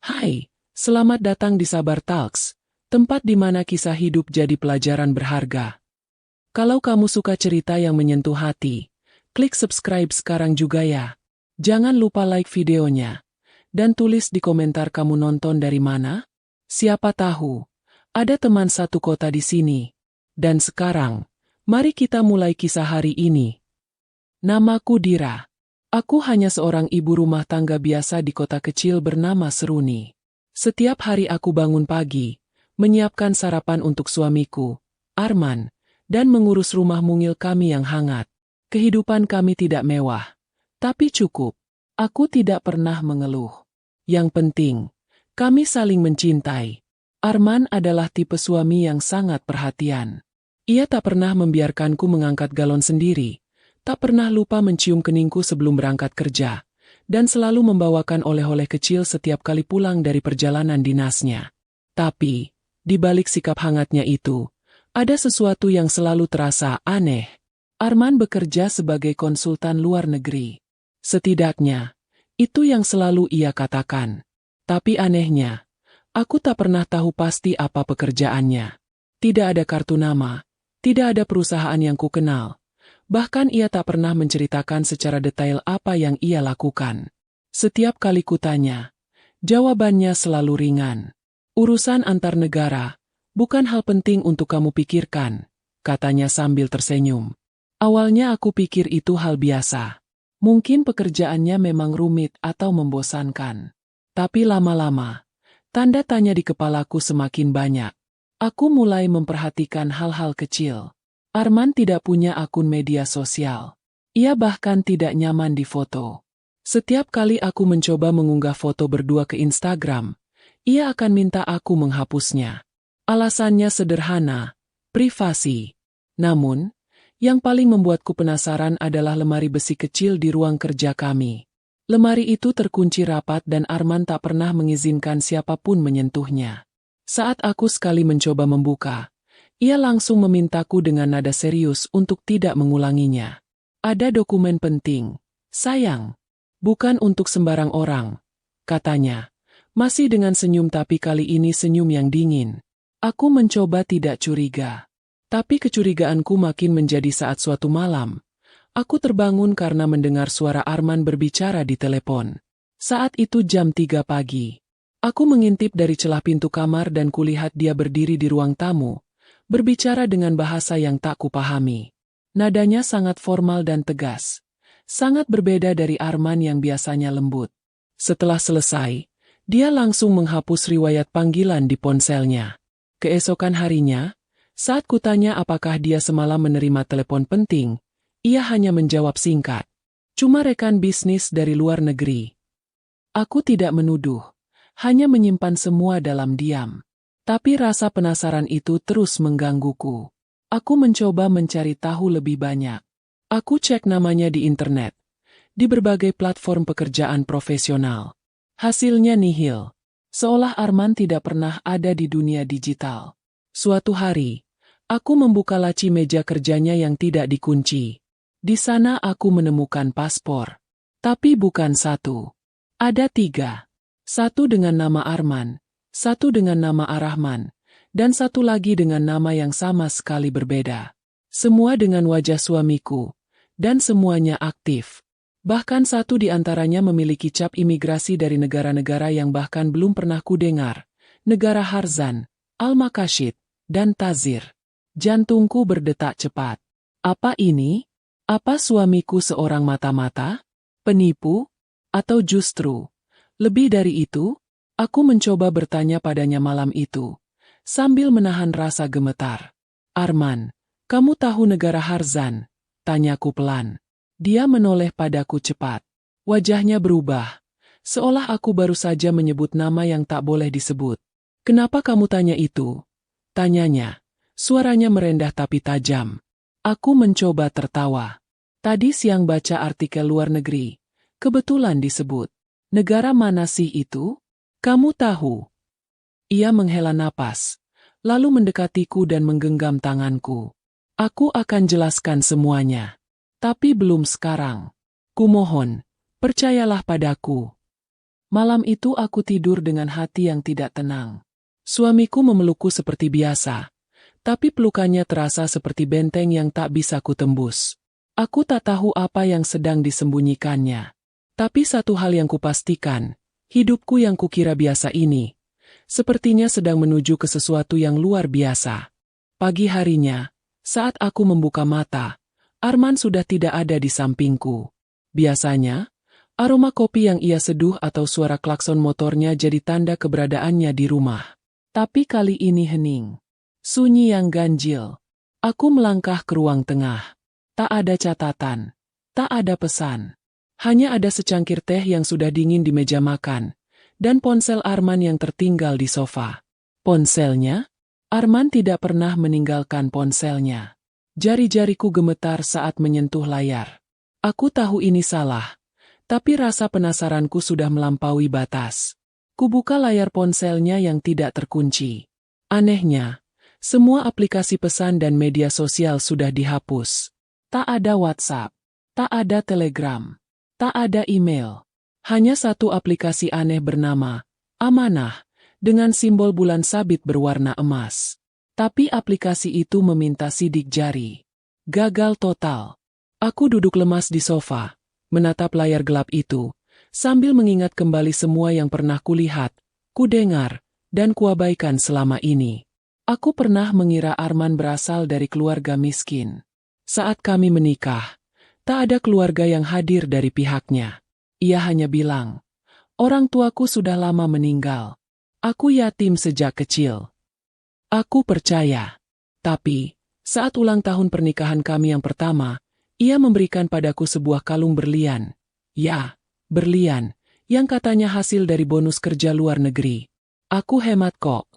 Hai, selamat datang di Sabar Talks, tempat di mana kisah hidup jadi pelajaran berharga. Kalau kamu suka cerita yang menyentuh hati, klik subscribe sekarang juga ya. Jangan lupa like videonya, dan tulis di komentar kamu nonton dari mana. Siapa tahu, ada teman satu kota di sini. Dan sekarang, mari kita mulai kisah hari ini. Namaku Dira. Aku hanya seorang ibu rumah tangga biasa di kota kecil bernama Seruni. Setiap hari aku bangun pagi, menyiapkan sarapan untuk suamiku, Arman, dan mengurus rumah mungil kami yang hangat. Kehidupan kami tidak mewah, tapi cukup. Aku tidak pernah mengeluh. Yang penting, kami saling mencintai. Arman adalah tipe suami yang sangat perhatian. Ia tak pernah membiarkanku mengangkat galon sendiri. Tak pernah lupa mencium keningku sebelum berangkat kerja, dan selalu membawakan oleh-oleh kecil setiap kali pulang dari perjalanan dinasnya. Tapi, di balik sikap hangatnya itu, ada sesuatu yang selalu terasa aneh. Arman bekerja sebagai konsultan luar negeri. Setidaknya, itu yang selalu ia katakan. Tapi anehnya, aku tak pernah tahu pasti apa pekerjaannya. Tidak ada kartu nama, tidak ada perusahaan yang kukenal. Bahkan ia tak pernah menceritakan secara detail apa yang ia lakukan. Setiap kali kutanya, jawabannya selalu ringan. Urusan antar negara, bukan hal penting untuk kamu pikirkan, katanya sambil tersenyum. Awalnya aku pikir itu hal biasa. Mungkin pekerjaannya memang rumit atau membosankan. Tapi lama-lama, tanda tanya di kepalaku semakin banyak. Aku mulai memperhatikan hal-hal kecil. Arman tidak punya akun media sosial. Ia bahkan tidak nyaman di foto. Setiap kali aku mencoba mengunggah foto berdua ke Instagram, ia akan minta aku menghapusnya. Alasannya sederhana, privasi. Namun, yang paling membuatku penasaran adalah lemari besi kecil di ruang kerja kami. Lemari itu terkunci rapat dan Arman tak pernah mengizinkan siapapun menyentuhnya. Saat aku sekali mencoba membuka, ia langsung memintaku dengan nada serius untuk tidak mengulanginya. Ada dokumen penting, sayang. Bukan untuk sembarang orang, katanya. Masih dengan senyum tapi kali ini senyum yang dingin. Aku mencoba tidak curiga. Tapi kecurigaanku makin menjadi saat suatu malam. Aku terbangun karena mendengar suara Arman berbicara di telepon. Saat itu jam 3 pagi. Aku mengintip dari celah pintu kamar dan kulihat dia berdiri di ruang tamu. Berbicara dengan bahasa yang tak kupahami. Nadanya sangat formal dan tegas. Sangat berbeda dari Arman yang biasanya lembut. Setelah selesai, dia langsung menghapus riwayat panggilan di ponselnya. Keesokan harinya, saat kutanya apakah dia semalam menerima telepon penting, ia hanya menjawab singkat. Cuma rekan bisnis dari luar negeri. Aku tidak menuduh, hanya menyimpan semua dalam diam. Tapi rasa penasaran itu terus menggangguku. Aku mencoba mencari tahu lebih banyak. Aku cek namanya di internet, di berbagai platform pekerjaan profesional. Hasilnya nihil, seolah Arman tidak pernah ada di dunia digital. Suatu hari, aku membuka laci meja kerjanya yang tidak dikunci. Di sana aku menemukan paspor. Tapi bukan satu. Ada 3. Satu dengan nama Arman. Satu dengan nama Arahman, dan satu lagi dengan nama yang sama sekali berbeda. Semua dengan wajah suamiku, dan semuanya aktif. Bahkan satu di antaranya memiliki cap imigrasi dari negara-negara yang bahkan belum pernah kudengar. Negara Harzan, Al-Makashid, dan Tazir. Jantungku berdetak cepat. Apa ini? Apa suamiku seorang mata-mata? Penipu? Atau justru, lebih dari itu? Aku mencoba bertanya padanya malam itu, sambil menahan rasa gemetar. Arman, kamu tahu negara Harzan? Tanyaku pelan. Dia menoleh padaku cepat. Wajahnya berubah, seolah aku baru saja menyebut nama yang tak boleh disebut. Kenapa kamu tanya itu? Tanyanya. Suaranya merendah tapi tajam. Aku mencoba tertawa. Tadi siang baca artikel luar negeri. Kebetulan disebut. Negara mana sih itu? Kamu tahu? Ia menghela napas, lalu mendekatiku dan menggenggam tanganku. Aku akan jelaskan semuanya. Tapi belum sekarang. Kumohon, percayalah padaku. Malam itu aku tidur dengan hati yang tidak tenang. Suamiku memelukku seperti biasa, tapi pelukannya terasa seperti benteng yang tak bisa kutembus. Aku tak tahu apa yang sedang disembunyikannya. Tapi satu hal yang kupastikan, hidupku yang kukira biasa ini, sepertinya sedang menuju ke sesuatu yang luar biasa. Pagi harinya, saat aku membuka mata, Arman sudah tidak ada di sampingku. Biasanya, aroma kopi yang ia seduh atau suara klakson motornya jadi tanda keberadaannya di rumah. Tapi kali ini hening. Sunyi yang ganjil. Aku melangkah ke ruang tengah. Tak ada catatan. Tak ada pesan. Hanya ada secangkir teh yang sudah dingin di meja makan. Dan ponsel Arman yang tertinggal di sofa. Ponselnya? Arman tidak pernah meninggalkan ponselnya. Jari-jariku gemetar saat menyentuh layar. Aku tahu ini salah. Tapi rasa penasaranku sudah melampaui batas. Kubuka layar ponselnya yang tidak terkunci. Anehnya, semua aplikasi pesan dan media sosial sudah dihapus. Tak ada WhatsApp, tak ada Telegram, tak ada email. Hanya satu aplikasi aneh bernama Amanah, dengan simbol bulan sabit berwarna emas. Tapi aplikasi itu meminta sidik jari. Gagal total. Aku duduk lemas di sofa, menatap layar gelap itu, sambil mengingat kembali semua yang pernah kulihat, kudengar, dan kuabaikan selama ini. Aku pernah mengira Arman berasal dari keluarga miskin. Saat kami menikah, tak ada keluarga yang hadir dari pihaknya. Ia hanya bilang, orang tuaku sudah lama meninggal. Aku yatim sejak kecil. Aku percaya. Tapi, saat ulang tahun pernikahan kami yang pertama, ia memberikan padaku sebuah kalung berlian. Ya, berlian, yang katanya hasil dari bonus kerja luar negeri. Aku hemat kok,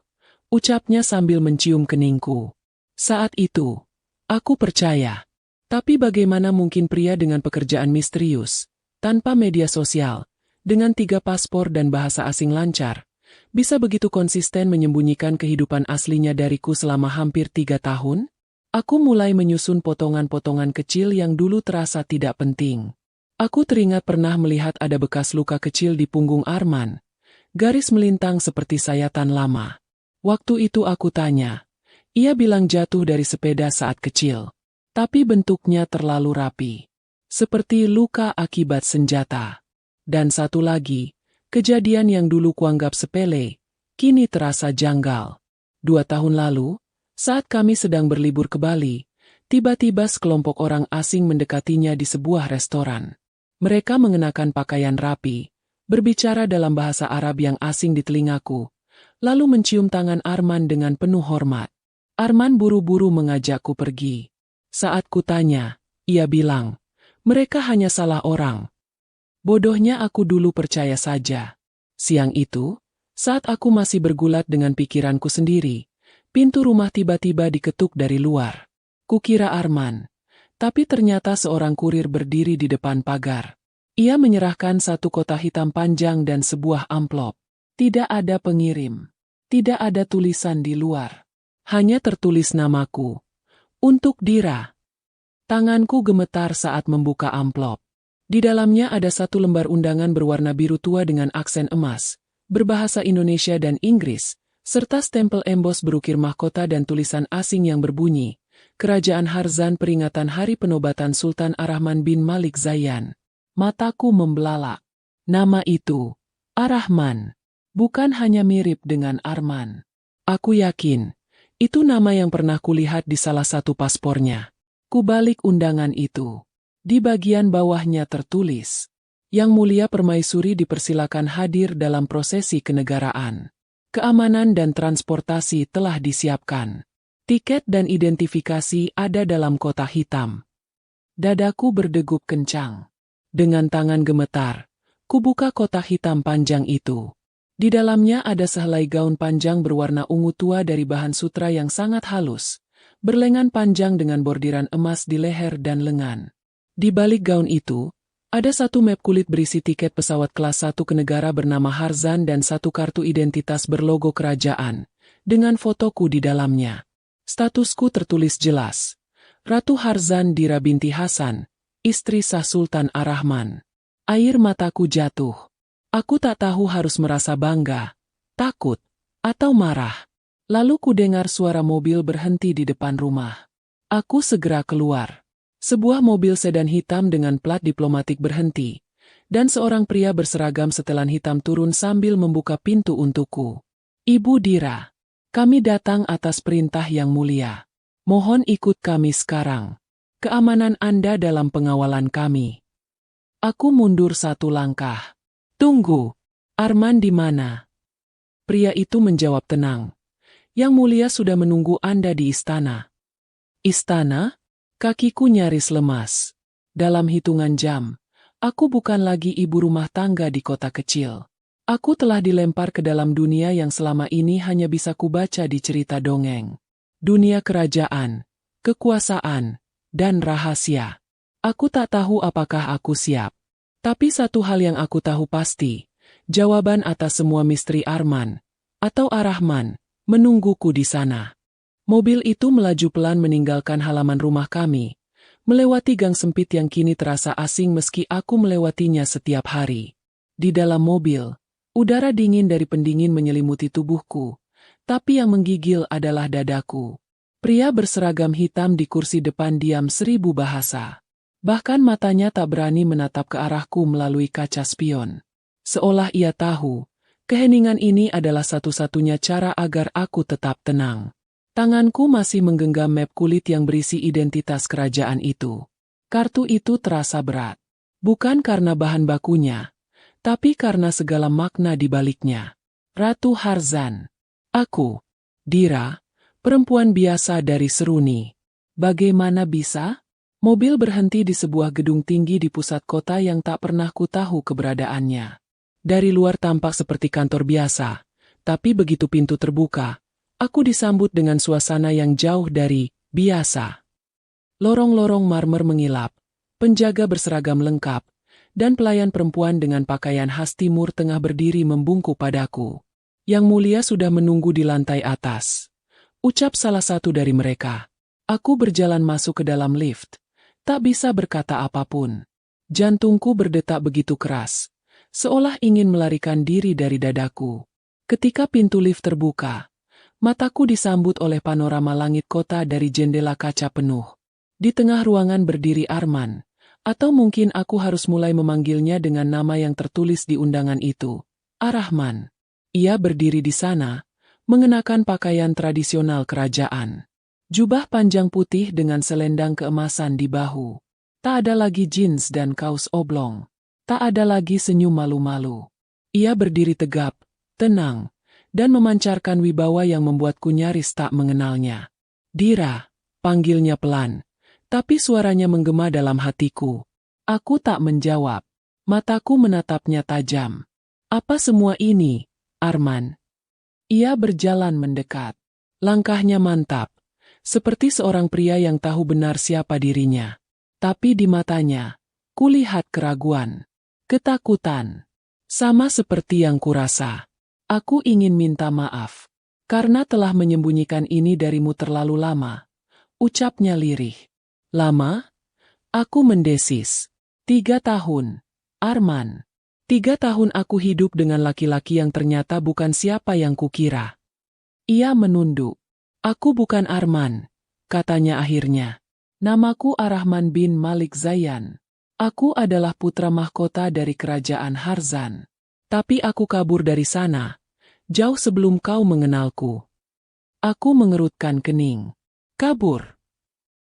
ucapnya sambil mencium keningku. Saat itu, aku percaya. Tapi bagaimana mungkin pria dengan pekerjaan misterius, tanpa media sosial, dengan 3 paspor dan bahasa asing lancar, bisa begitu konsisten menyembunyikan kehidupan aslinya dariku selama hampir 3 tahun? Aku mulai menyusun potongan-potongan kecil yang dulu terasa tidak penting. Aku teringat pernah melihat ada bekas luka kecil di punggung Arman. Garis melintang seperti sayatan lama. Waktu itu aku tanya. Ia bilang jatuh dari sepeda saat kecil. Tapi bentuknya terlalu rapi. Seperti luka akibat senjata. Dan satu lagi, kejadian yang dulu kuanggap sepele, kini terasa janggal. 2 tahun lalu, saat kami sedang berlibur ke Bali, tiba-tiba sekelompok orang asing mendekatinya di sebuah restoran. Mereka mengenakan pakaian rapi, berbicara dalam bahasa Arab yang asing di telingaku, lalu mencium tangan Arman dengan penuh hormat. Arman buru-buru mengajakku pergi. Saat kutanya, ia bilang, mereka hanya salah orang. Bodohnya aku dulu percaya saja. Siang itu, saat aku masih bergulat dengan pikiranku sendiri, pintu rumah tiba-tiba diketuk dari luar. Kukira Arman, tapi ternyata seorang kurir berdiri di depan pagar. Ia menyerahkan satu kotak hitam panjang dan sebuah amplop. Tidak ada pengirim. Tidak ada tulisan di luar. Hanya tertulis namaku. Untuk Dira. Tanganku gemetar saat membuka amplop. Di dalamnya ada satu lembar undangan berwarna biru tua dengan aksen emas, berbahasa Indonesia dan Inggris, serta stempel embos berukir mahkota dan tulisan asing yang berbunyi, Kerajaan Harzan peringatan Hari Penobatan Sultan Ar-Rahman bin Malik Zayan. Mataku membelalak. Nama itu, Ar-Rahman, bukan hanya mirip dengan Arman. Aku yakin, itu nama yang pernah kulihat di salah satu paspornya. Kubalik undangan itu. Di bagian bawahnya tertulis, Yang Mulia Permaisuri dipersilakan hadir dalam prosesi kenegaraan. Keamanan dan transportasi telah disiapkan. Tiket dan identifikasi ada dalam kotak hitam. Dadaku berdegup kencang. Dengan tangan gemetar, kubuka kotak hitam panjang itu. Di dalamnya ada sehelai gaun panjang berwarna ungu tua dari bahan sutra yang sangat halus, berlengan panjang dengan bordiran emas di leher dan lengan. Di balik gaun itu, ada satu map kulit berisi tiket pesawat kelas 1 ke negara bernama Harzan dan satu kartu identitas berlogo kerajaan, dengan fotoku di dalamnya. Statusku tertulis jelas, Ratu Harzan Dira binti Hasan, istri sah Sultan Ar-Rahman. Air mataku jatuh. Aku tak tahu harus merasa bangga, takut, atau marah. Lalu kudengar suara mobil berhenti di depan rumah. Aku segera keluar. Sebuah mobil sedan hitam dengan plat diplomatik berhenti, dan seorang pria berseragam setelan hitam turun sambil membuka pintu untukku. Ibu Dira, kami datang atas perintah yang mulia. Mohon ikut kami sekarang. Keamanan Anda dalam pengawalan kami. Aku mundur satu langkah. Tunggu, Arman di mana? Pria itu menjawab tenang. Yang mulia sudah menunggu Anda di istana. Istana? Kakiku nyaris lemas. Dalam hitungan jam, aku bukan lagi ibu rumah tangga di kota kecil. Aku telah dilempar ke dalam dunia yang selama ini hanya bisa kubaca di cerita dongeng. Dunia kerajaan, kekuasaan, dan rahasia. Aku tak tahu apakah aku siap. Tapi satu hal yang aku tahu pasti, jawaban atas semua misteri Arman, atau Arahman, menungguku di sana. Mobil itu melaju pelan meninggalkan halaman rumah kami, melewati gang sempit yang kini terasa asing meski aku melewatinya setiap hari. Di dalam mobil, udara dingin dari pendingin menyelimuti tubuhku, tapi yang menggigil adalah dadaku. Pria berseragam hitam di kursi depan diam 1000 bahasa. Bahkan matanya tak berani menatap ke arahku melalui kaca spion. Seolah ia tahu, keheningan ini adalah satu-satunya cara agar aku tetap tenang. Tanganku masih menggenggam map kulit yang berisi identitas kerajaan itu. Kartu itu terasa berat. Bukan karena bahan bakunya, tapi karena segala makna di baliknya. Ratu Harzan. Aku, Dira, perempuan biasa dari Seruni. Bagaimana bisa? Mobil berhenti di sebuah gedung tinggi di pusat kota yang tak pernah ku tahu keberadaannya. Dari luar tampak seperti kantor biasa, tapi begitu pintu terbuka, aku disambut dengan suasana yang jauh dari biasa. Lorong-lorong marmer mengilap, penjaga berseragam lengkap, dan pelayan perempuan dengan pakaian khas timur tengah berdiri membungkuk padaku. Yang mulia sudah menunggu di lantai atas. Ucap salah satu dari mereka. Aku berjalan masuk ke dalam lift. Tak bisa berkata apapun. Jantungku berdetak begitu keras, seolah ingin melarikan diri dari dadaku. Ketika pintu lift terbuka, mataku disambut oleh panorama langit kota dari jendela kaca penuh. Di tengah ruangan berdiri Arman, atau mungkin aku harus mulai memanggilnya dengan nama yang tertulis di undangan itu, Arahman. Ia berdiri di sana, mengenakan pakaian tradisional kerajaan. Jubah panjang putih dengan selendang keemasan di bahu. Tak ada lagi jeans dan kaos oblong. Tak ada lagi senyum malu-malu. Ia berdiri tegap, tenang, dan memancarkan wibawa yang membuatku nyaris tak mengenalnya. Dira, panggilnya pelan, tapi suaranya menggema dalam hatiku. Aku tak menjawab. Mataku menatapnya tajam. Apa semua ini, Arman? Ia berjalan mendekat. Langkahnya mantap, seperti seorang pria yang tahu benar siapa dirinya. Tapi di matanya, kulihat keraguan, ketakutan. Sama seperti yang kurasa. Aku ingin minta maaf, karena telah menyembunyikan ini darimu terlalu lama. Ucapnya lirih. Lama? Aku mendesis. 3 tahun. Arman. 3 tahun aku hidup dengan laki-laki yang ternyata bukan siapa yang kukira. Ia menunduk. Aku bukan Arman, katanya akhirnya. Namaku Arahman bin Malik Zayan. Aku adalah putra mahkota dari kerajaan Harzan. Tapi aku kabur dari sana, jauh sebelum kau mengenalku. Aku mengerutkan kening. Kabur?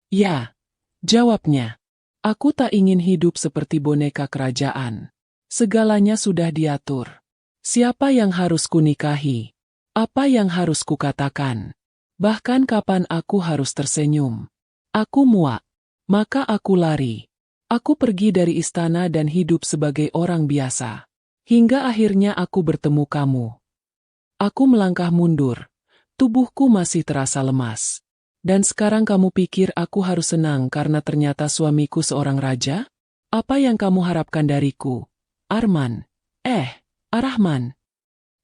Ya, jawabnya. Aku tak ingin hidup seperti boneka kerajaan. Segalanya sudah diatur. Siapa yang harus kunikahi? Apa yang harus kukatakan? Bahkan kapan aku harus tersenyum. Aku muak. Maka aku lari. Aku pergi dari istana dan hidup sebagai orang biasa. Hingga akhirnya aku bertemu kamu. Aku melangkah mundur. Tubuhku masih terasa lemas. Dan sekarang kamu pikir aku harus senang karena ternyata suamiku seorang raja? Apa yang kamu harapkan dariku, Arman? Arahman.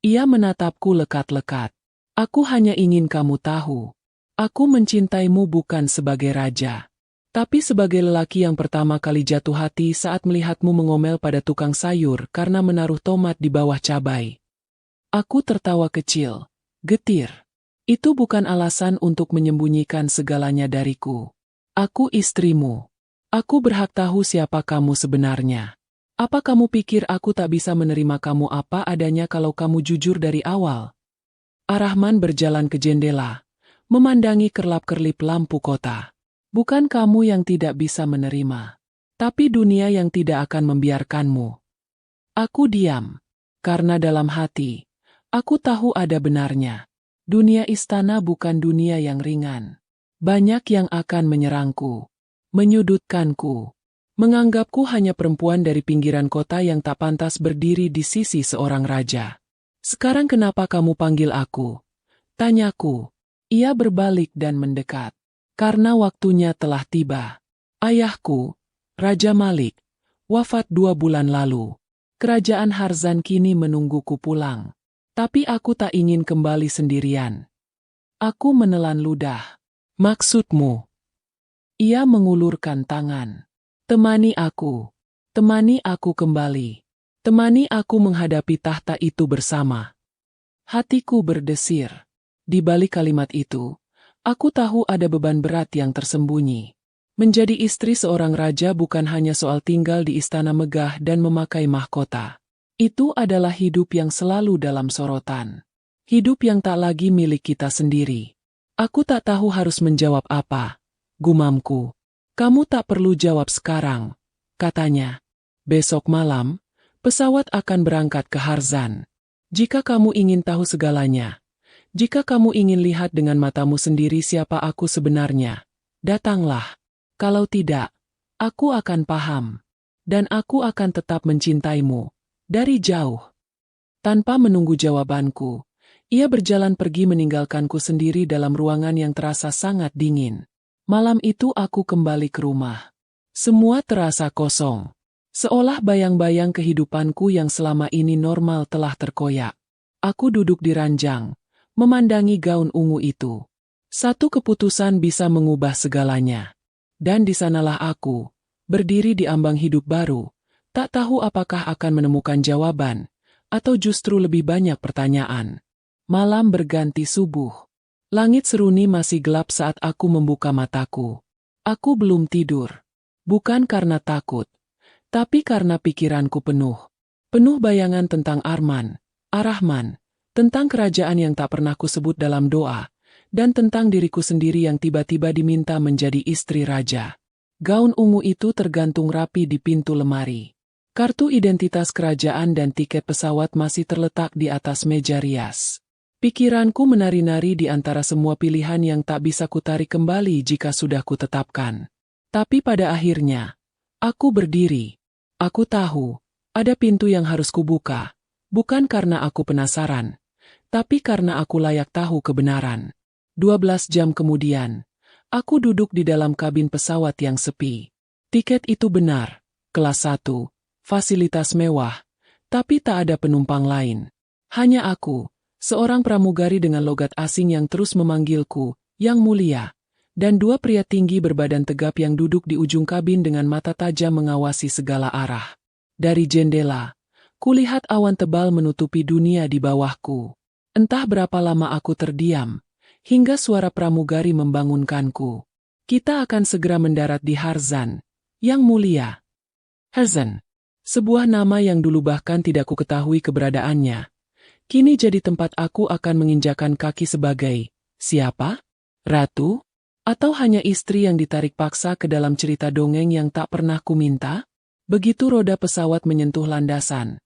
Ia menatapku lekat-lekat. Aku hanya ingin kamu tahu. Aku mencintaimu bukan sebagai raja, Tapi sebagai lelaki yang pertama kali jatuh hati saat melihatmu mengomel pada tukang sayur karena menaruh tomat di bawah cabai. Aku tertawa kecil, getir. Itu bukan alasan untuk menyembunyikan segalanya dariku. Aku istrimu. Aku berhak tahu siapa kamu sebenarnya. Apa kamu pikir aku tak bisa menerima kamu apa adanya kalau kamu jujur dari awal? Ar-Rahman berjalan ke jendela, memandangi kerlap-kerlip lampu kota. Bukan kamu yang tidak bisa menerima, tapi dunia yang tidak akan membiarkanmu. Aku diam, karena dalam hati, aku tahu ada benarnya. Dunia istana bukan dunia yang ringan. Banyak yang akan menyerangku, menyudutkanku, menganggapku hanya perempuan dari pinggiran kota yang tak pantas berdiri di sisi seorang raja. Sekarang kenapa kamu panggil aku? Tanyaku. Ia berbalik dan mendekat. Karena waktunya telah tiba. Ayahku, Raja Malik, wafat 2 bulan lalu. Kerajaan Harzan kini menungguku pulang. Tapi aku tak ingin kembali sendirian. Aku menelan ludah. Maksudmu? Ia mengulurkan tangan. Temani aku kembali. Temani aku menghadapi tahta itu bersama. Hatiku berdesir. Di balik kalimat itu, aku tahu ada beban berat yang tersembunyi. Menjadi istri seorang raja bukan hanya soal tinggal di istana megah dan memakai mahkota. Itu adalah hidup yang selalu dalam sorotan. Hidup yang tak lagi milik kita sendiri. Aku tak tahu harus menjawab apa. Gumamku. Kamu tak perlu jawab sekarang, katanya. Besok malam, pesawat akan berangkat ke Harzan. Jika kamu ingin tahu segalanya, jika kamu ingin lihat dengan matamu sendiri siapa aku sebenarnya, datanglah. Kalau tidak, aku akan paham. Dan aku akan tetap mencintaimu. Dari jauh. Tanpa menunggu jawabanku, ia berjalan pergi meninggalkanku sendiri dalam ruangan yang terasa sangat dingin. Malam itu aku kembali ke rumah. Semua terasa kosong. Seolah bayang-bayang kehidupanku yang selama ini normal telah terkoyak. Aku duduk di ranjang, memandangi gaun ungu itu. Satu keputusan bisa mengubah segalanya. Dan di sanalah aku, berdiri di ambang hidup baru, tak tahu apakah akan menemukan jawaban, atau justru lebih banyak pertanyaan. Malam berganti subuh. Langit seruni masih gelap saat aku membuka mataku. Aku belum tidur. Bukan karena takut, tapi karena pikiranku penuh. Penuh bayangan tentang Arman, Ar-Rahman, tentang kerajaan yang tak pernah kusebut dalam doa, dan tentang diriku sendiri yang tiba-tiba diminta menjadi istri raja. Gaun ungu itu tergantung rapi di pintu lemari. Kartu identitas kerajaan dan tiket pesawat masih terletak di atas meja rias. Pikiranku menari-nari di antara semua pilihan yang tak bisa kutarik kembali jika sudah kutetapkan. Tapi pada akhirnya, aku berdiri. Aku tahu, ada pintu yang harus kubuka. Bukan karena aku penasaran, tapi karena aku layak tahu kebenaran. 12 jam kemudian, aku duduk di dalam kabin pesawat yang sepi. Tiket itu benar, kelas 1, fasilitas mewah, tapi tak ada penumpang lain. Hanya aku, seorang pramugari dengan logat asing yang terus memanggilku, Yang Mulia, dan 2 pria tinggi berbadan tegap yang duduk di ujung kabin dengan mata tajam mengawasi segala arah. Dari jendela, kulihat awan tebal menutupi dunia di bawahku. Entah berapa lama aku terdiam, hingga suara pramugari membangunkanku. Kita akan segera mendarat di Harzan, Yang Mulia. Harzan, sebuah nama yang dulu bahkan tidak kuketahui keberadaannya. Kini jadi tempat aku akan menginjakan kaki sebagai, siapa? Ratu? Atau hanya istri yang ditarik paksa ke dalam cerita dongeng yang tak pernah kuminta? Begitu roda pesawat menyentuh landasan,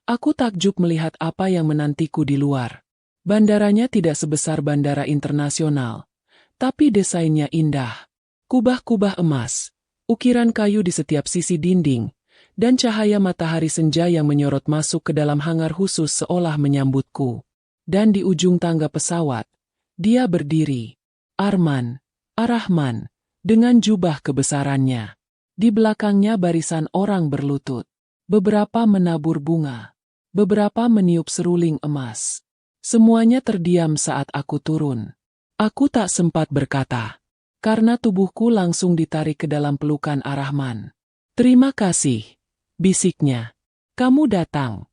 aku takjub melihat apa yang menantiku di luar. Bandaranya tidak sebesar bandara internasional, tapi desainnya indah. Kubah-kubah emas, ukiran kayu di setiap sisi dinding, dan cahaya matahari senja yang menyorot masuk ke dalam hangar khusus seolah menyambutku. Dan di ujung tangga pesawat, dia berdiri. Arman, Ar-Rahman, dengan jubah kebesarannya. Di belakangnya barisan orang berlutut. Beberapa menabur bunga, beberapa meniup seruling emas. Semuanya terdiam saat aku turun. Aku tak sempat berkata. karena tubuhku langsung ditarik ke dalam pelukan Ar-Rahman. "Terima kasih," bisiknya. "Kamu datang."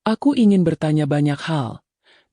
Aku ingin bertanya banyak hal,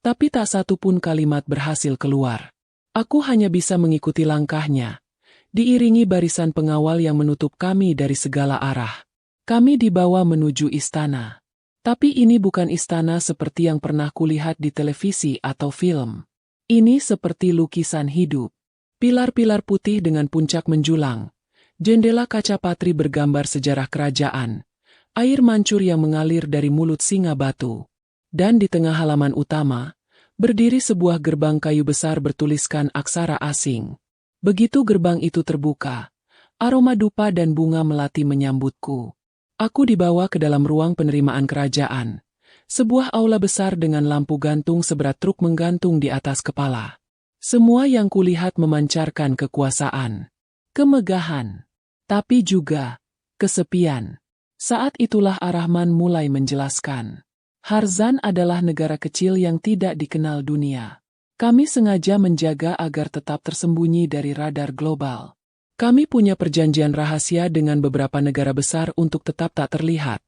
tapi tak satu pun kalimat berhasil keluar. Aku hanya bisa mengikuti langkahnya, diiringi barisan pengawal yang menutup kami dari segala arah. Kami dibawa menuju istana. Tapi ini bukan istana seperti yang pernah kulihat di televisi atau film. Ini seperti lukisan hidup. Pilar-pilar putih dengan puncak menjulang. Jendela kaca patri bergambar sejarah kerajaan. Air mancur yang mengalir dari mulut singa batu. Dan di tengah halaman utama, berdiri sebuah gerbang kayu besar bertuliskan aksara asing. Begitu gerbang itu terbuka, aroma dupa dan bunga melati menyambutku. Aku dibawa ke dalam ruang penerimaan kerajaan. Sebuah aula besar dengan lampu gantung seberat truk menggantung di atas kepala. Semua yang kulihat memancarkan kekuasaan, kemegahan, tapi juga kesepian. Saat itulah Ar-Rahman mulai menjelaskan. Harzan adalah negara kecil yang tidak dikenal dunia. Kami sengaja menjaga agar tetap tersembunyi dari radar global. Kami punya perjanjian rahasia dengan beberapa negara besar untuk tetap tak terlihat.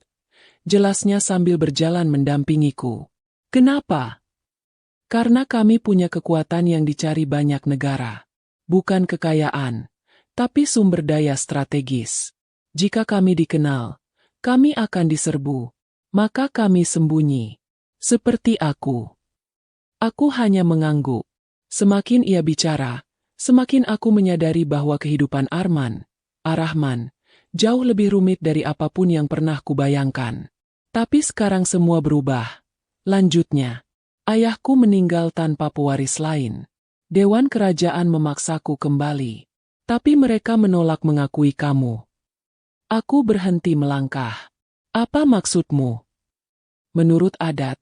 Jelasnya sambil berjalan mendampingiku. Kenapa? Karena kami punya kekuatan yang dicari banyak negara. Bukan kekayaan, tapi sumber daya strategis. Jika kami dikenal, kami akan diserbu. Maka kami sembunyi. Seperti aku. Aku hanya mengangguk. Semakin ia bicara, semakin aku menyadari bahwa kehidupan Ar-Rahman, jauh lebih rumit dari apapun yang pernah kubayangkan. Tapi sekarang semua berubah. Lanjutnya, ayahku meninggal tanpa pewaris lain. Dewan kerajaan memaksaku kembali. Tapi mereka menolak mengakui kamu. Aku berhenti melangkah. Apa maksudmu? Menurut adat,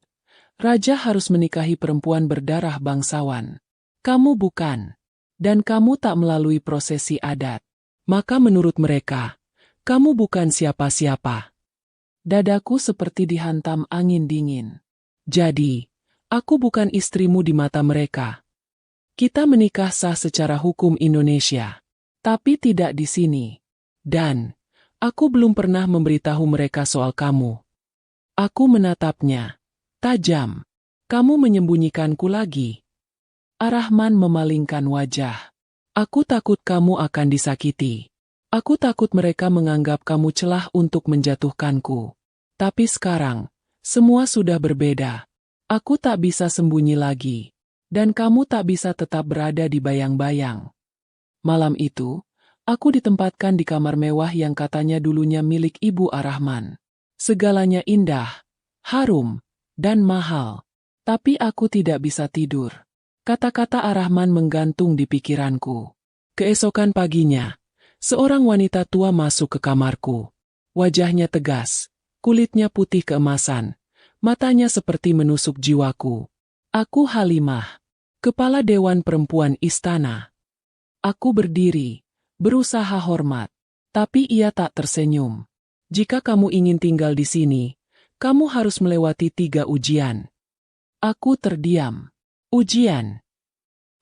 raja harus menikahi perempuan berdarah bangsawan. Kamu bukan. Dan kamu tak melalui prosesi adat. Maka menurut mereka, kamu bukan siapa-siapa. Dadaku seperti dihantam angin dingin. Jadi, aku bukan istrimu di mata mereka. Kita menikah sah secara hukum Indonesia. Tapi tidak di sini. Dan, aku belum pernah memberitahu mereka soal kamu. Aku menatapnya. Tajam. Kamu menyembunyikanku lagi. Ar-Rahman memalingkan wajah. Aku takut kamu akan disakiti. Aku takut mereka menganggap kamu celah untuk menjatuhkanku. Tapi sekarang, semua sudah berbeda. Aku tak bisa sembunyi lagi. Dan kamu tak bisa tetap berada di bayang-bayang. Malam itu, aku ditempatkan di kamar mewah yang katanya dulunya milik ibu Ar-Rahman. Segalanya indah, harum, dan mahal. Tapi aku tidak bisa tidur. Kata-kata Ar-Rahman menggantung di pikiranku. Keesokan paginya, seorang wanita tua masuk ke kamarku. Wajahnya tegas, kulitnya putih keemasan, matanya seperti menusuk jiwaku. Aku Halimah, kepala Dewan Perempuan Istana. Aku berdiri, berusaha hormat, tapi ia tak tersenyum. Jika kamu ingin tinggal di sini, kamu harus melewati 3 ujian. Aku terdiam. Ujian.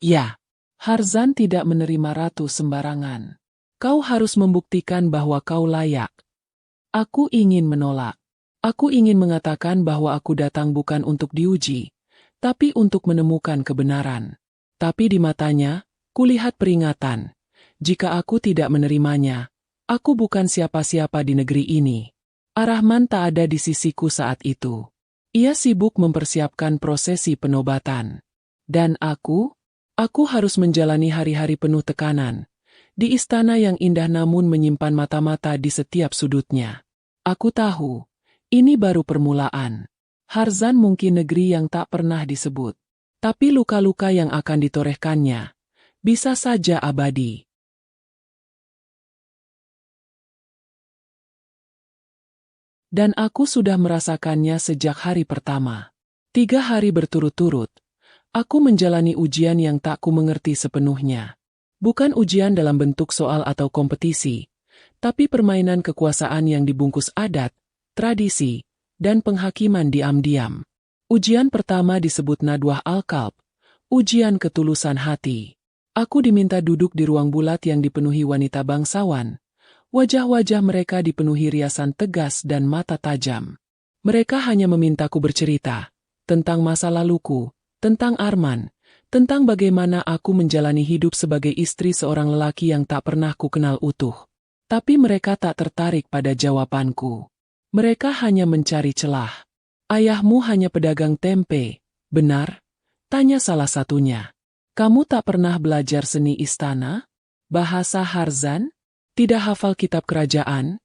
Ya, Harzan tidak menerima ratu sembarangan. Kau harus membuktikan bahwa kau layak. Aku ingin menolak. Aku ingin mengatakan bahwa aku datang bukan untuk diuji, tapi untuk menemukan kebenaran. Tapi di matanya, kulihat peringatan. Jika aku tidak menerimanya, aku bukan siapa-siapa di negeri ini. Ar-Rahman tak ada di sisiku saat itu. Ia sibuk mempersiapkan prosesi penobatan. Dan aku harus menjalani hari-hari penuh tekanan. Di istana yang indah namun menyimpan mata-mata di setiap sudutnya. Aku tahu, ini baru permulaan. Harzan mungkin negeri yang tak pernah disebut. Tapi luka-luka yang akan ditorehkannya bisa saja abadi. Dan aku sudah merasakannya sejak hari pertama. 3 hari berturut-turut, aku menjalani ujian yang tak ku mengerti sepenuhnya. Bukan ujian dalam bentuk soal atau kompetisi, tapi permainan kekuasaan yang dibungkus adat, tradisi, dan penghakiman diam-diam. Ujian pertama disebut Nadwah Al-Qalb, ujian ketulusan hati. Aku diminta duduk di ruang bulat yang dipenuhi wanita bangsawan. Wajah-wajah mereka dipenuhi riasan tegas dan mata tajam. Mereka hanya memintaku bercerita tentang masa laluku, tentang Arman, tentang bagaimana aku menjalani hidup sebagai istri seorang lelaki yang tak pernah kukenal utuh. Tapi mereka tak tertarik pada jawabanku. Mereka hanya mencari celah. Ayahmu hanya pedagang tempe, benar? Tanya salah satunya. Kamu tak pernah belajar seni istana? Bahasa Harzan? Tidak hafal kitab kerajaan?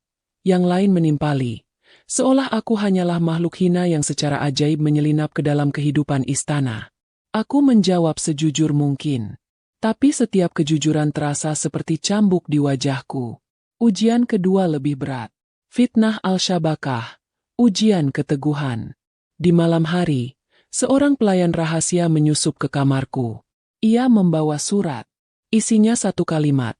Yang lain menimpali. Seolah aku hanyalah makhluk hina yang secara ajaib menyelinap ke dalam kehidupan istana. Aku menjawab sejujur mungkin. Tapi setiap kejujuran terasa seperti cambuk di wajahku. Ujian kedua lebih berat. Fitnah al-Syabakah. Ujian keteguhan. Di malam hari, seorang pelayan rahasia menyusup ke kamarku. Ia membawa surat. Isinya satu kalimat.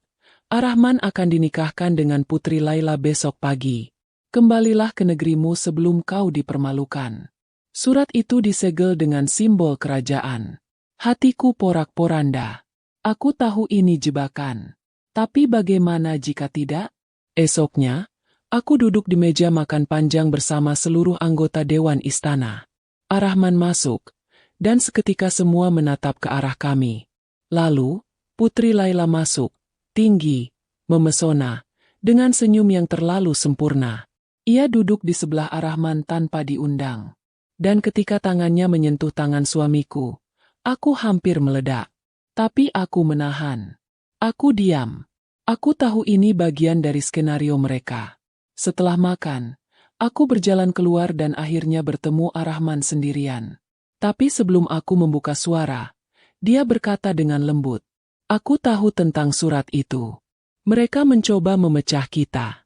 Arahman akan dinikahkan dengan Putri Laila besok pagi. Kembalilah ke negerimu sebelum kau dipermalukan. Surat itu disegel dengan simbol kerajaan. Hatiku porak-poranda. Aku tahu ini jebakan. Tapi bagaimana jika tidak? Esoknya, aku duduk di meja makan panjang bersama seluruh anggota Dewan Istana. Arahman masuk, dan seketika semua menatap ke arah kami. Lalu, Putri Laila masuk, tinggi, memesona, dengan senyum yang terlalu sempurna. Ia duduk di sebelah Arahman tanpa diundang. Dan ketika tangannya menyentuh tangan suamiku, aku hampir meledak. Tapi aku menahan. Aku diam. Aku tahu ini bagian dari skenario mereka. Setelah makan, aku berjalan keluar dan akhirnya bertemu Arahman sendirian. Tapi sebelum aku membuka suara, dia berkata dengan lembut, "Aku tahu tentang surat itu. Mereka mencoba memecah kita."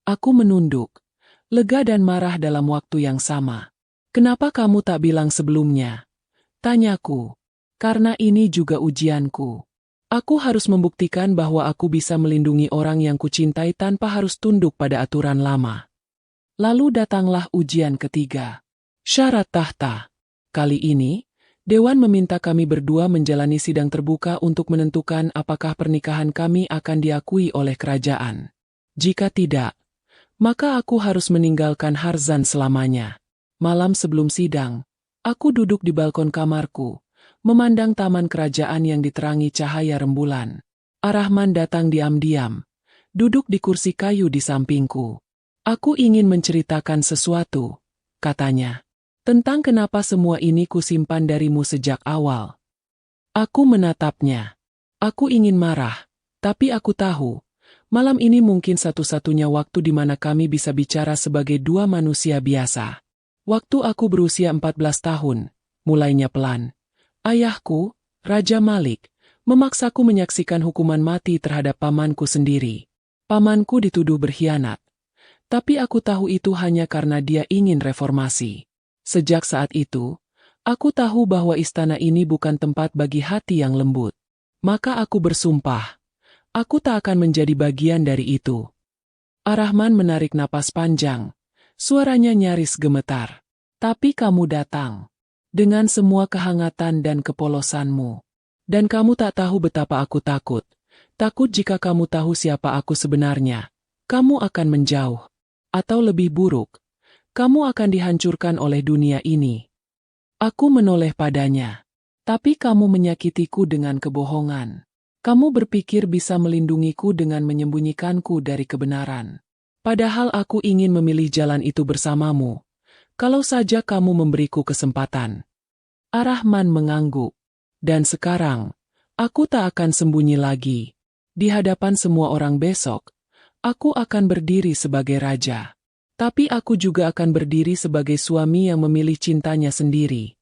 Aku menunduk, lega dan marah dalam waktu yang sama. "Kenapa kamu tak bilang sebelumnya?" Tanyaku. "Karena ini juga ujianku. Aku harus membuktikan bahwa aku bisa melindungi orang yang kucintai tanpa harus tunduk pada aturan lama." Lalu datanglah ujian ketiga. Syarat tahta. Kali ini, Dewan meminta kami berdua menjalani sidang terbuka untuk menentukan apakah pernikahan kami akan diakui oleh kerajaan. Jika tidak, maka aku harus meninggalkan Harzan selamanya. Malam sebelum sidang, aku duduk di balkon kamarku, memandang taman kerajaan yang diterangi cahaya rembulan. Arahman datang diam-diam, duduk di kursi kayu di sampingku. "Aku ingin menceritakan sesuatu," katanya, "tentang kenapa semua ini kusimpan darimu sejak awal." Aku menatapnya. Aku ingin marah, tapi aku tahu, malam ini mungkin satu-satunya waktu di mana kami bisa bicara sebagai dua manusia biasa. Waktu aku berusia 14 tahun, mulainya pelan. Ayahku, Raja Malik, memaksaku menyaksikan hukuman mati terhadap pamanku sendiri. Pamanku dituduh berkhianat. Tapi aku tahu itu hanya karena dia ingin reformasi. Sejak saat itu, aku tahu bahwa istana ini bukan tempat bagi hati yang lembut. Maka aku bersumpah, aku tak akan menjadi bagian dari itu. Arahman menarik napas panjang. Suaranya nyaris gemetar. "Tapi kamu datang. Dengan semua kehangatan dan kepolosanmu. Dan kamu tak tahu betapa aku takut. Takut jika kamu tahu siapa aku sebenarnya. Kamu akan menjauh. Atau lebih buruk, kamu akan dihancurkan oleh dunia ini." Aku menoleh padanya. "Tapi kamu menyakitiku dengan kebohongan. Kamu berpikir bisa melindungiku dengan menyembunyikanku dari kebenaran. Padahal aku ingin memilih jalan itu bersamamu. Kalau saja kamu memberiku kesempatan." Arahman mengangguk. "Dan sekarang, aku tak akan sembunyi lagi. Di hadapan semua orang besok, aku akan berdiri sebagai raja. Tapi aku juga akan berdiri sebagai suami yang memilih cintanya sendiri."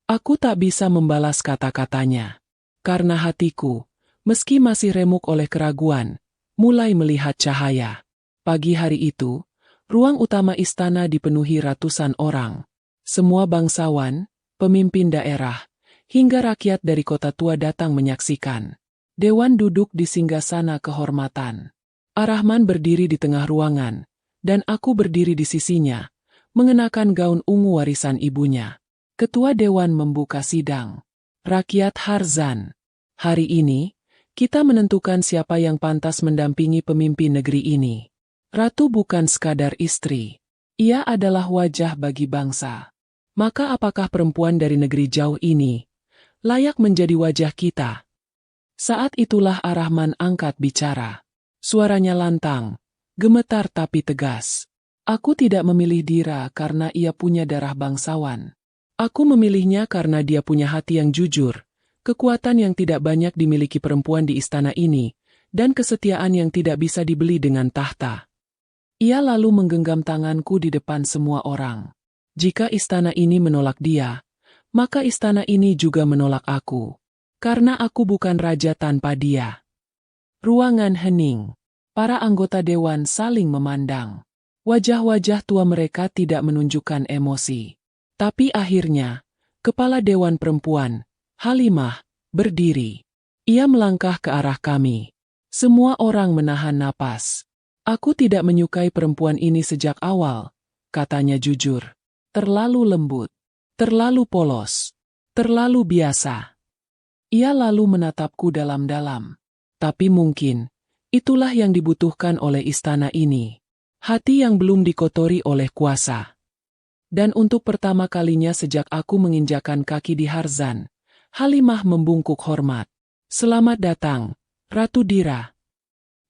Aku tak bisa membalas kata-katanya. Karena hatiku, meski masih remuk oleh keraguan, mulai melihat cahaya. Pagi hari itu, ruang utama istana dipenuhi ratusan orang. Semua bangsawan, pemimpin daerah, hingga rakyat dari kota tua datang menyaksikan. Dewan duduk di singgasana kehormatan. Arahman berdiri di tengah ruangan, dan aku berdiri di sisinya, mengenakan gaun ungu warisan ibunya. Ketua Dewan membuka sidang. "Rakyat Harzan, Hari ini, kita menentukan siapa yang pantas mendampingi pemimpin negeri ini. Ratu bukan sekadar istri. Ia adalah wajah bagi bangsa. Maka apakah perempuan dari negeri jauh ini layak menjadi wajah kita? Saat itulah Ar-Rahman angkat bicara. Suaranya lantang, gemetar tapi tegas. Aku tidak memilih Dira karena ia punya darah bangsawan. Aku memilihnya karena dia punya hati yang jujur, kekuatan yang tidak banyak dimiliki perempuan di istana ini, dan kesetiaan yang tidak bisa dibeli dengan tahta. Ia lalu menggenggam tanganku di depan semua orang. Jika istana ini menolak dia, maka istana ini juga menolak aku. Karena aku bukan raja tanpa dia. Ruangan hening. Para anggota dewan saling memandang. Wajah-wajah tua mereka tidak menunjukkan emosi. Tapi akhirnya, kepala dewan perempuan, Halimah, berdiri. Ia melangkah ke arah kami. Semua orang menahan napas. Aku tidak menyukai perempuan ini sejak awal, katanya jujur. Terlalu lembut, terlalu polos, terlalu biasa. Ia lalu menatapku dalam-dalam. Tapi mungkin, itulah yang dibutuhkan oleh istana ini. Hati yang belum dikotori oleh kuasa. Dan untuk pertama kalinya sejak aku menginjakan kaki di Harzan, Halimah membungkuk hormat. Selamat datang, Ratu Dira.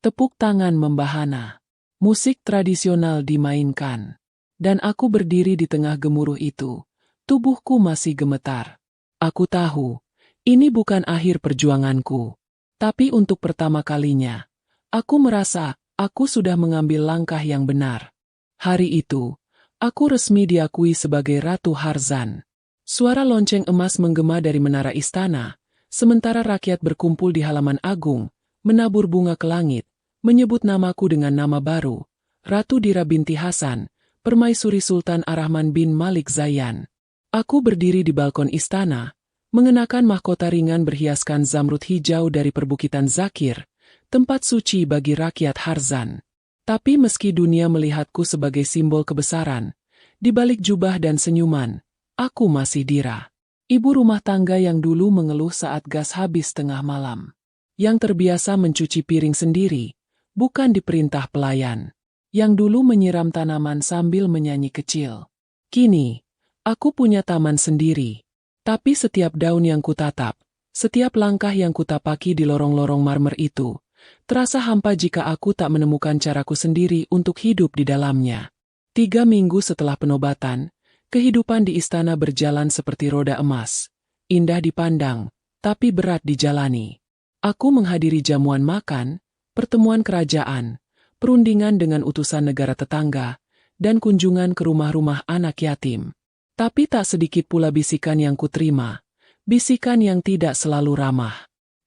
Tepuk tangan membahana. Musik tradisional dimainkan. Dan aku berdiri di tengah gemuruh itu. Tubuhku masih gemetar. Aku tahu, ini bukan akhir perjuanganku. Tapi untuk pertama kalinya, aku merasa aku sudah mengambil langkah yang benar. Hari itu, aku resmi diakui sebagai Ratu Harzan. Suara lonceng emas menggema dari menara istana, sementara rakyat berkumpul di halaman agung, menabur bunga ke langit, menyebut namaku dengan nama baru, Ratu Dira binti Hasan, Permaisuri Sultan Ar-Rahman bin Malik Zayan. Aku berdiri di balkon istana, mengenakan mahkota ringan berhiaskan zamrud hijau dari perbukitan Zakir, tempat suci bagi rakyat Harzan. Tapi meski dunia melihatku sebagai simbol kebesaran, di balik jubah dan senyuman, aku masih Dira. Ibu rumah tangga yang dulu mengeluh saat gas habis tengah malam. Yang terbiasa mencuci piring sendiri, bukan diperintah pelayan. Yang dulu menyiram tanaman sambil menyanyi kecil. Kini, aku punya taman sendiri. Tapi setiap daun yang kutatap, setiap langkah yang kutapaki di lorong-lorong marmer itu, terasa hampa jika aku tak menemukan caraku sendiri untuk hidup di dalamnya. 3 minggu setelah penobatan, kehidupan di istana berjalan seperti roda emas. Indah dipandang, tapi berat dijalani. Aku menghadiri jamuan makan, pertemuan kerajaan, perundingan dengan utusan negara tetangga, dan kunjungan ke rumah-rumah anak yatim. Tapi tak sedikit pula bisikan yang kuterima, bisikan yang tidak selalu ramah.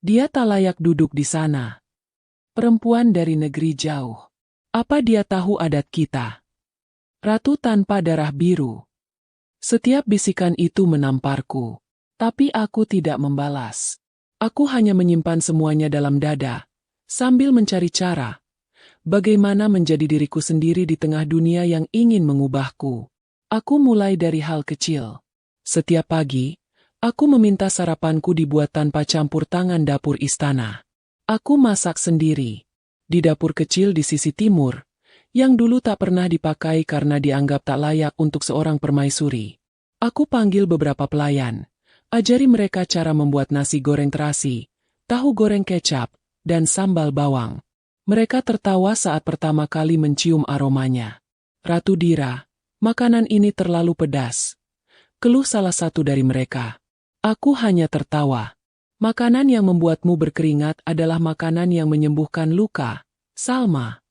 Dia tak layak duduk di sana. Perempuan dari negeri jauh. Apa dia tahu adat kita? Ratu tanpa darah biru. Setiap bisikan itu menamparku. Tapi aku tidak membalas. Aku hanya menyimpan semuanya dalam dada, sambil mencari cara. Bagaimana menjadi diriku sendiri di tengah dunia yang ingin mengubahku. Aku mulai dari hal kecil. Setiap pagi, aku meminta sarapanku dibuat tanpa campur tangan dapur istana. Aku masak sendiri. Di dapur kecil di sisi timur, yang dulu tak pernah dipakai karena dianggap tak layak untuk seorang permaisuri. Aku panggil beberapa pelayan, ajari mereka cara membuat nasi goreng terasi, tahu goreng kecap, dan sambal bawang. Mereka tertawa saat pertama kali mencium aromanya. Ratu Dira, makanan ini terlalu pedas. Keluh salah satu dari mereka. Aku hanya tertawa. Makanan yang membuatmu berkeringat adalah makanan yang menyembuhkan luka, Salma.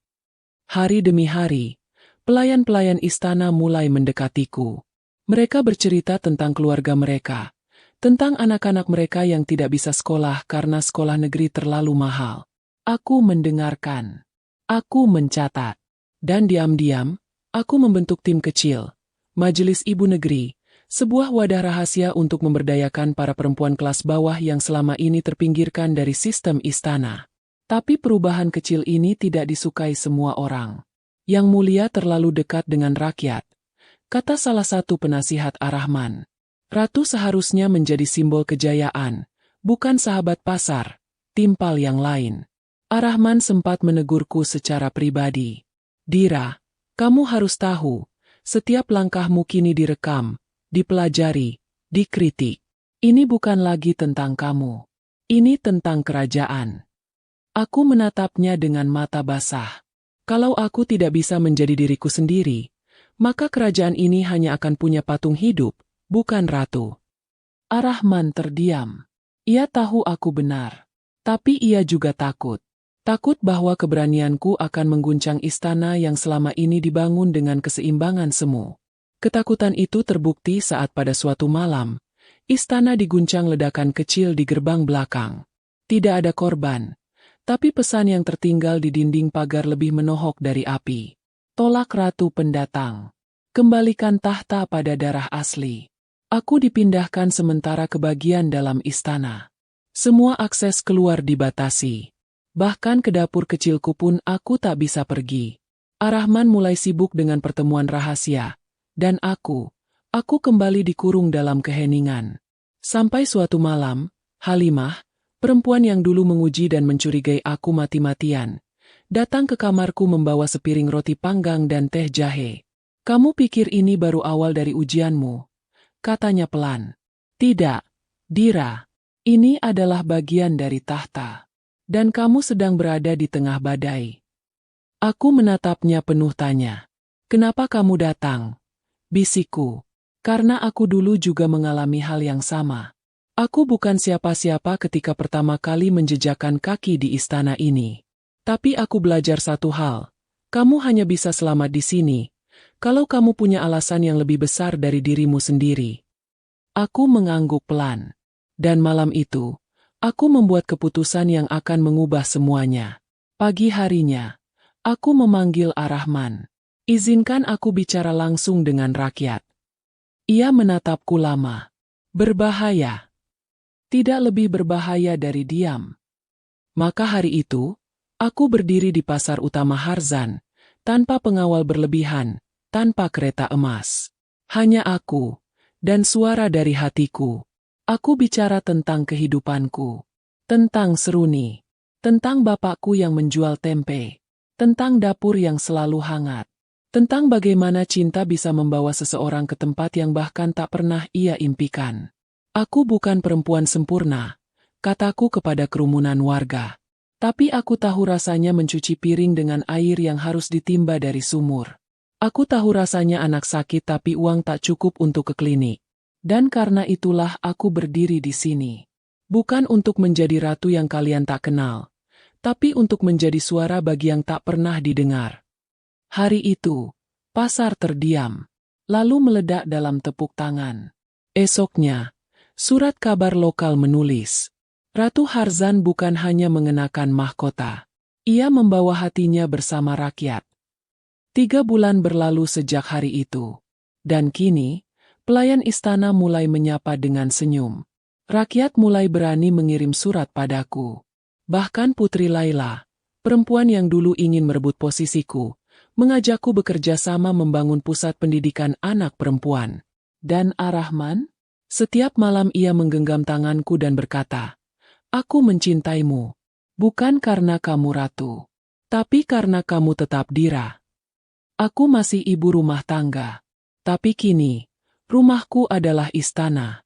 Hari demi hari, pelayan-pelayan istana mulai mendekatiku. Mereka bercerita tentang keluarga mereka, tentang anak-anak mereka yang tidak bisa sekolah karena sekolah negeri terlalu mahal. Aku mendengarkan. Aku mencatat. Dan diam-diam, aku membentuk tim kecil, Majelis Ibu Negeri, sebuah wadah rahasia untuk memberdayakan para perempuan kelas bawah yang selama ini terpinggirkan dari sistem istana. Tapi perubahan kecil ini tidak disukai semua orang. Yang mulia terlalu dekat dengan rakyat, kata salah satu penasihat Ar-Rahman. Ratu seharusnya menjadi simbol kejayaan, bukan sahabat pasar, timpal yang lain. Ar-Rahman sempat menegurku secara pribadi. Dira, kamu harus tahu, setiap langkahmu kini direkam, dipelajari, dikritik. Ini bukan lagi tentang kamu. Ini tentang kerajaan. Aku menatapnya dengan mata basah. Kalau aku tidak bisa menjadi diriku sendiri, maka kerajaan ini hanya akan punya patung hidup, bukan ratu. Ar-Rahman terdiam. Ia tahu aku benar. Tapi ia juga takut. Takut bahwa keberanianku akan mengguncang istana yang selama ini dibangun dengan keseimbangan semu. Ketakutan itu terbukti saat pada suatu malam, istana diguncang ledakan kecil di gerbang belakang. Tidak ada korban, tapi pesan yang tertinggal di dinding pagar lebih menohok dari api. Tolak ratu pendatang. Kembalikan tahta pada darah asli. Aku dipindahkan sementara ke bagian dalam istana. Semua akses keluar dibatasi. Bahkan ke dapur kecilku pun aku tak bisa pergi. Ar-Rahman mulai sibuk dengan pertemuan rahasia. Dan aku kembali dikurung dalam keheningan. Sampai suatu malam, Halimah, perempuan yang dulu menguji dan mencurigai aku mati-matian, datang ke kamarku membawa sepiring roti panggang dan teh jahe. Kamu pikir ini baru awal dari ujianmu? Katanya pelan. Tidak, Dira. Ini adalah bagian dari tahta. Dan kamu sedang berada di tengah badai. Aku menatapnya penuh tanya. Kenapa kamu datang? Bisikku. Karena aku dulu juga mengalami hal yang sama. Aku bukan siapa-siapa ketika pertama kali menjejakkan kaki di istana ini. Tapi aku belajar satu hal. Kamu hanya bisa selamat di sini, kalau kamu punya alasan yang lebih besar dari dirimu sendiri. Aku mengangguk pelan. Dan malam itu, aku membuat keputusan yang akan mengubah semuanya. Pagi harinya, aku memanggil Ar-Rahman. Izinkan aku bicara langsung dengan rakyat. Ia menatapku lama. Berbahaya. Tidak lebih berbahaya dari diam. Maka hari itu, aku berdiri di pasar utama Harzan, tanpa pengawal berlebihan, tanpa kereta emas. Hanya aku, dan suara dari hatiku. Aku bicara tentang kehidupanku, tentang Seruni, tentang bapakku yang menjual tempe, tentang dapur yang selalu hangat, tentang bagaimana cinta bisa membawa seseorang ke tempat yang bahkan tak pernah ia impikan. Aku bukan perempuan sempurna, kataku kepada kerumunan warga. Tapi aku tahu rasanya mencuci piring dengan air yang harus ditimba dari sumur. Aku tahu rasanya anak sakit tapi uang tak cukup untuk ke klinik. Dan karena itulah aku berdiri di sini. Bukan untuk menjadi ratu yang kalian tak kenal, tapi untuk menjadi suara bagi yang tak pernah didengar. Hari itu, pasar terdiam, lalu meledak dalam tepuk tangan. Esoknya, surat kabar lokal menulis, Ratu Harzan bukan hanya mengenakan mahkota. Ia membawa hatinya bersama rakyat. 3 bulan berlalu sejak hari itu. Dan kini, pelayan istana mulai menyapa dengan senyum. Rakyat mulai berani mengirim surat padaku. Bahkan Putri Laila, perempuan yang dulu ingin merebut posisiku, mengajakku bekerja sama membangun pusat pendidikan anak perempuan. Dan Ar-Rahman? Setiap malam ia menggenggam tanganku dan berkata, "Aku mencintaimu, bukan karena kamu ratu, tapi karena kamu tetap Dira." Aku masih ibu rumah tangga, tapi kini, rumahku adalah istana.